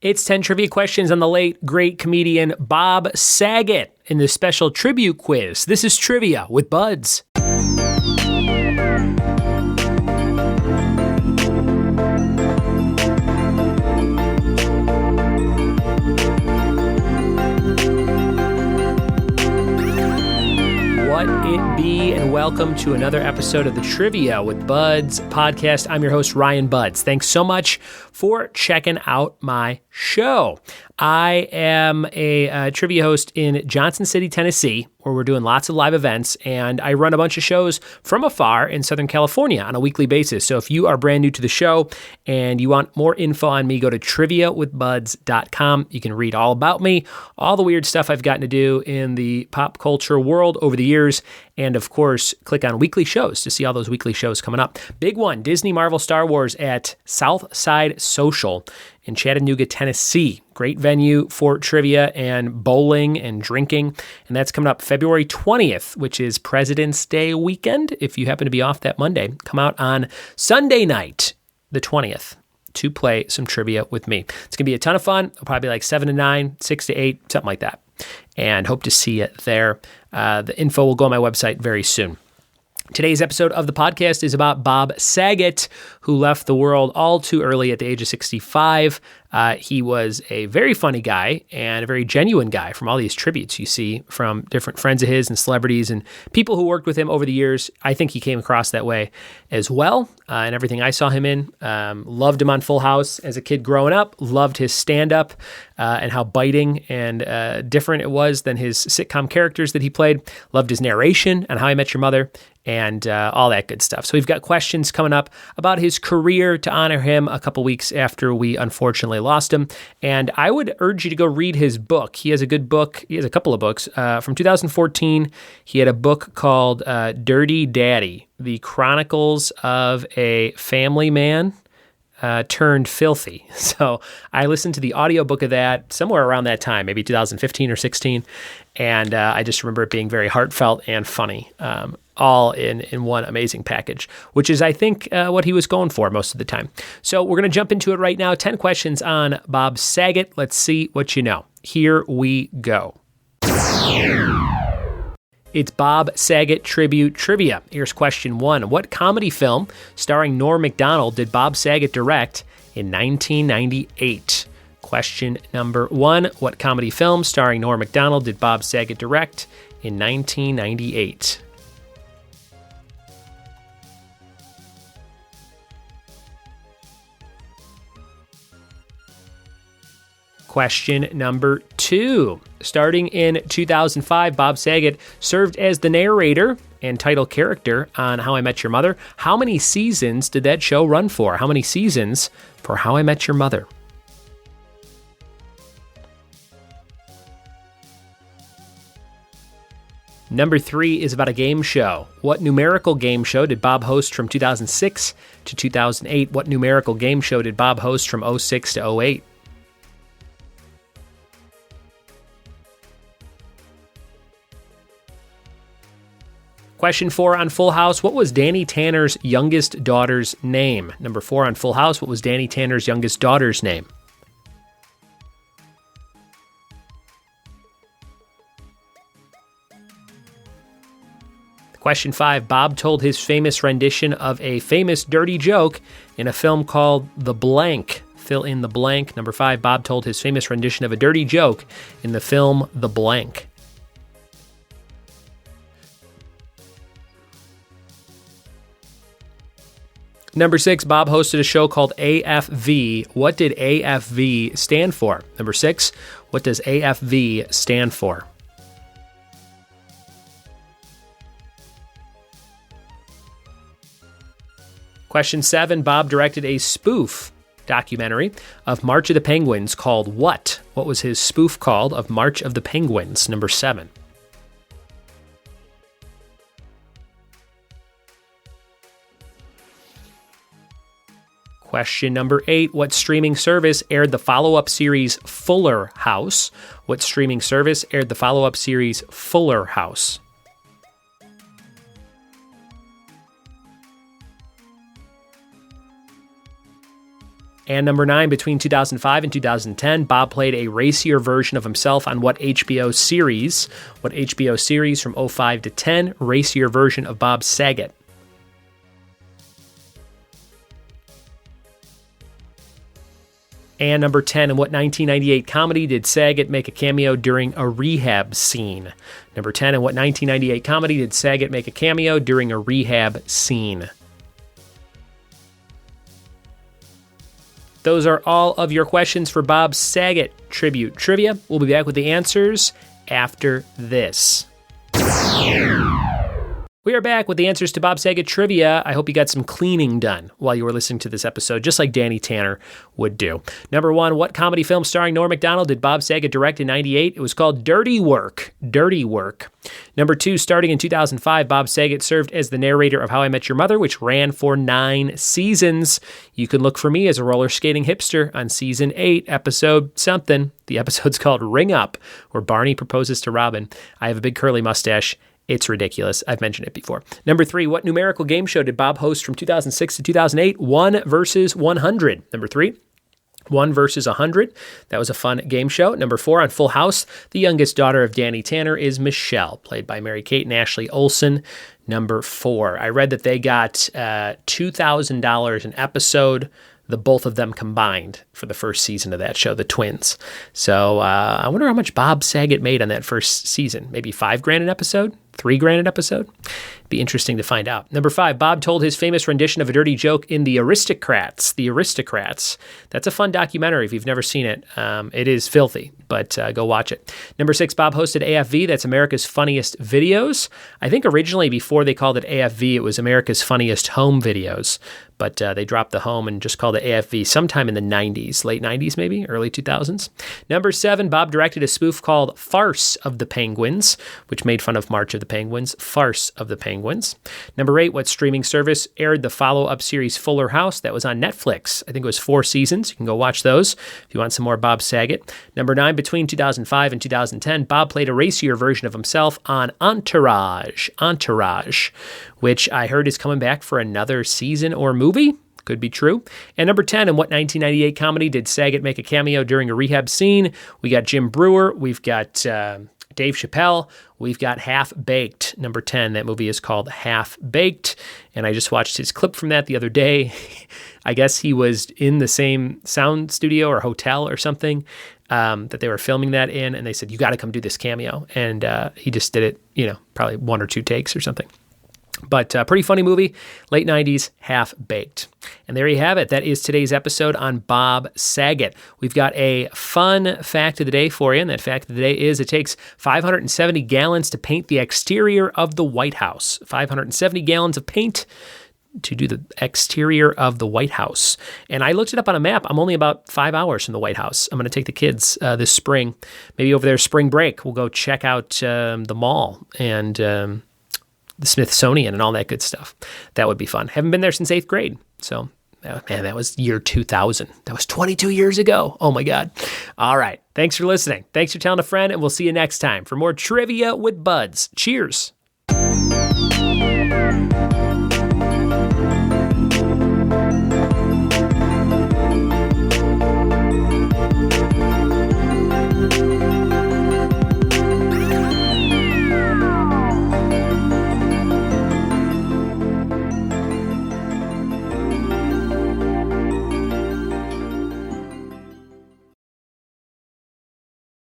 It's 10 trivia questions on the late, great comedian Bob Saget in this special tribute quiz. This is Trivia with Buds. What it be, and welcome to another episode of the Trivia with Buds podcast. I'm your host, Ryan Buds. Thanks so much for checking out my show. I am a trivia host in Johnson City, Tennessee, where we're doing lots of live events, and I run a bunch of shows from afar in Southern California on a weekly basis. So if you are brand new to the show and you want more info on me, go to triviawithbuds.com. You can read all about me, all the weird stuff I've gotten to do in the pop culture world over the years, and of course, click on weekly shows to see all those weekly shows coming up. Big one, Disney, Marvel, Star Wars at Southside Social in Chattanooga, Tennessee. Great venue for trivia and bowling and drinking. And that's coming up February 20th, which is President's Day weekend. If you happen to be off that Monday, come out on Sunday night, the 20th, to play some trivia with me. It's going to be a ton of fun. It'll probably be like 7 to 9, 6 to 8, something like that. And hope to see you there. The info will go on my website very soon. Today's episode of the podcast is about Bob Saget, who left the world all too early at the age of 65. He was a very funny guy and a very genuine guy from all these tributes you see from different friends of his and celebrities and people who worked with him over the years. I think he came across that way as well in everything I saw him in. Loved him on Full House as a kid growing up. Loved his stand-up and how biting and different it was than his sitcom characters that he played. Loved his narration on How I Met Your Mother and all that good stuff. So we've got questions coming up about his career to honor him a couple weeks after we unfortunately lost him. And I would urge you to go read his book. He has a good book. He has a couple of books. From 2014, he had a book called Dirty Daddy, The Chronicles of a Family Man turned filthy. So I listened to the audiobook of that somewhere around that time, maybe 2015 or 16. And I just remember it being very heartfelt and funny, all in one amazing package, which is, I think, what he was going for most of the time. So we're going to jump into it right now. 10 questions on Bob Saget. Let's see what you know. Here we go. It's Bob Saget Tribute Trivia. Here's question 1. What comedy film starring Norm Macdonald did Bob Saget direct in 1998? Question number 1. What comedy film starring Norm Macdonald did Bob Saget direct in 1998? Question number 2. Starting in 2005, Bob Saget served as the narrator and title character on How I Met Your Mother. How many seasons did that show run for? How many seasons for How I Met Your Mother? Number 3 is about a game show. What numerical game show did Bob host from 2006 to 2008? What numerical game show did Bob host from 2006 to 2008? Question 4 on Full House. What was Danny Tanner's youngest daughter's name? Number 4 on Full House. What was Danny Tanner's youngest daughter's name? Question 5. Bob told his famous rendition of a famous dirty joke in a film called The Blank. Fill in the blank. Number 5. Bob told his famous rendition of a dirty joke in the film The Blank. Number 6, Bob hosted a show called AFV. What did AFV stand for? Number 6, what does AFV stand for? Question 7, Bob directed a spoof documentary of March of the Penguins called what? What was his spoof called of March of the Penguins? Number 7. Question number 8, what streaming service aired the follow-up series Fuller House? What streaming service aired the follow-up series Fuller House? And number 9, between 2005 and 2010, Bob played a racier version of himself on what HBO series? What HBO series from 05 to 10, racier version of Bob Saget? And number 10, in what 1998 comedy did Saget make a cameo during a rehab scene? Number 10, in what 1998 comedy did Saget make a cameo during a rehab scene? Those are all of your questions for Bob Saget Tribute Trivia. We'll be back with the answers after this. We are back with the answers to Bob Saget Trivia. I hope you got some cleaning done while you were listening to this episode, just like Danny Tanner would do. Number 1, what comedy film starring Norm Macdonald did Bob Saget direct in 98? It was called Dirty Work. Dirty Work. Number 2, starting in 2005, Bob Saget served as the narrator of How I Met Your Mother, which ran for 9 seasons. You can look for me as a roller skating hipster on season 8, episode something. The episode's called Ring Up, where Barney proposes to Robin. I have a big curly mustache. It's ridiculous. I've mentioned it before. Number 3, what numerical game show did Bob host from 2006 to 2008? 1 versus 100. Number 3, 1 versus 100. That was a fun game show. Number 4, on Full House, the youngest daughter of Danny Tanner is Michelle, played by Mary-Kate and Ashley Olsen. Number 4, I read that they got $2,000 an episode, the both of them combined, for the first season of that show, the twins. So I wonder how much Bob Saget made on that first season. Maybe $5,000 an episode? $3,000 an episode? Be interesting to find out. Number 5, Bob told his famous rendition of a dirty joke in The Aristocrats. The Aristocrats. That's a fun documentary if you've never seen it. It is filthy, but go watch it. Number 6, Bob hosted AFV. That's America's Funniest Videos. I think originally, before they called it AFV, it was America's Funniest Home Videos, but they dropped the home and just called it AFV sometime in the 90s, late 90s maybe, early 2000s. Number 7, Bob directed a spoof called Farce of the Penguins, which made fun of March of the Penguins. Farce of the Penguins. Number 8, what streaming service aired the follow-up series Fuller House? That was on Netflix. I think it was 4 seasons. You can go watch those if you want some more Bob Saget. Number 9, between 2005 and 2010, Bob played a racier version of himself on Entourage, which I heard is coming back for another season or movie. Could be true. And number 10, in what 1998 comedy did Saget make a cameo during a rehab scene? We got Jim Brewer. We've got Dave Chappelle. We've got Half Baked. Number 10, that movie is called Half Baked. And I just watched his clip from that the other day. I guess he was in the same sound studio or hotel or something that they were filming that in. And they said, you got to come do this cameo. And he just did it, probably 1 or 2 takes or something. But pretty funny movie, late 90s, Half Baked. And there you have it. That is today's episode on Bob Saget. We've got a fun fact of the day for you, and that fact of the day is it takes 570 gallons to paint the exterior of the White House. 570 gallons of paint to do the exterior of the White House. And I looked it up on a map. I'm only about 5 hours from the White House. I'm going to take the kids this spring, maybe over their spring break. We'll go check out the mall and the Smithsonian and all that good stuff. That would be fun. Haven't been there since 8th grade. So, man, that was year 2000. That was 22 years ago. Oh, my God. All right. Thanks for listening. Thanks for telling a friend, and we'll see you next time for more Trivia with Buds. Cheers.